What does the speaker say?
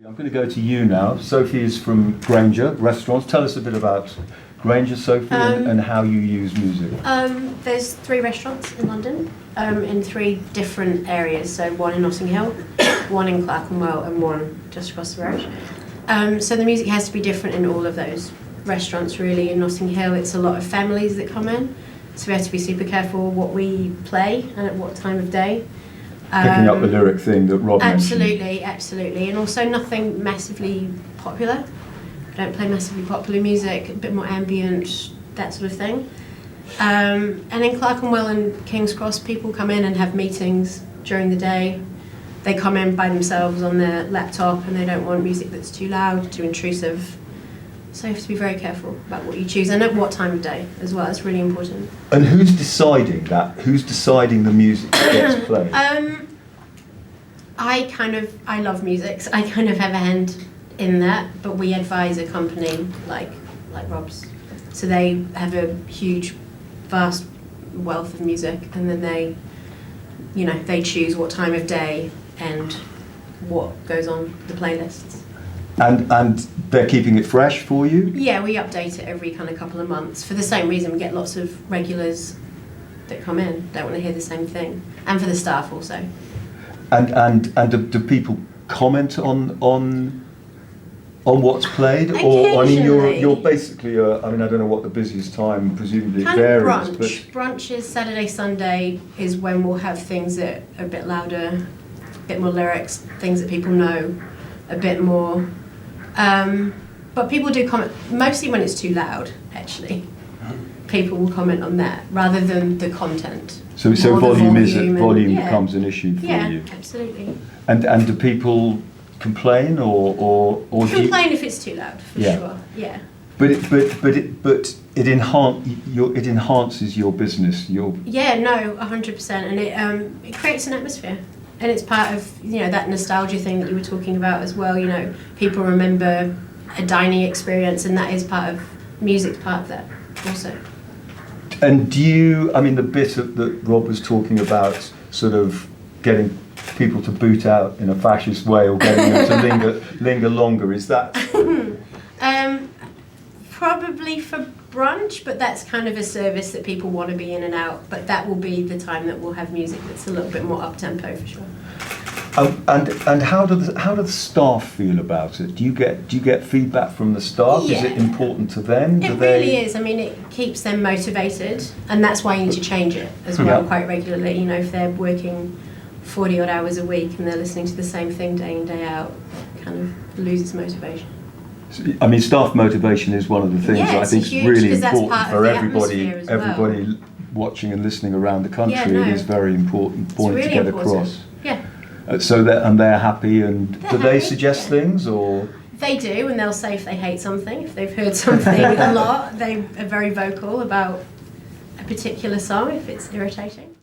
I'm going to go to you now. Sophie is from Granger Restaurants. Tell us a bit about Granger, Sophie, and how you use music. There's 3 restaurants in London, in 3 different areas. So one in Notting Hill, one in Clerkenwell, and one just across the road. So the music has to be different in all of those restaurants, really. In Notting Hill, it's a lot of families that come in, so we have to be super careful what we play and at what time of day. Picking up the lyric thing that Rob mentioned. Absolutely, and also nothing massively popular. I don't play massively popular music, a bit more ambient, that sort of thing. And in Clerkenwell and King's Cross, people come in and have meetings during the day. They come in by themselves on their laptop and they don't want music that's too loud, too intrusive. So you have to be very careful about what you choose and at what time of day as well. It's really important. And who's deciding that? Who's deciding the music that gets played? I love music, so I kind of have a hand in that, but we advise a company like Rob's. So they have a huge, vast wealth of music, and then they choose what time of day and what goes on the playlists. And they're keeping it fresh for you? Yeah, we update it every kind of couple of months. For the same reason, we get lots of regulars that come in, don't want to hear the same thing. And for the staff also. And do people comment on what's played? Or I mean, you're basically I don't know what the busiest time, presumably kind varies. Of brunch. Brunch is Saturday, Sunday is when we'll have things that are a bit louder, a bit more lyrics, things that people know a bit more. But people do comment, mostly when it's too loud, actually. People will comment on that rather than the content. So volume becomes an issue for you. Yeah, absolutely. And do people complain or complain if it's too loud, for sure. Yeah. But it enhances your business. Yeah, no, 100%, and it creates an atmosphere. And it's part of that nostalgia thing that you were talking about as well. People remember a dining experience, and that is part of music's part of that also. And the bit that Rob was talking about, sort of getting people to boot out in a fascist way or getting them to linger longer, is that? Probably for brunch, but that's kind of a service that people want to be in and out. But that will be the time that we'll have music that's a little bit more up tempo for sure. And how do the staff feel about it? Do you get feedback from the staff? Yeah. Is it important to them? It really is. It keeps them motivated, and that's why you need to change it as well quite regularly. If they're working 40 odd hours a week and they're listening to the same thing day in day out, it kind of loses motivation. Staff motivation is one of the things that I think is really important for everybody watching and listening around the country. It is very important point to get across. Yeah. They're happy, and do they suggest things or? They do, and they'll say if they hate something, if they've heard something a lot. They are very vocal about a particular song if it's irritating.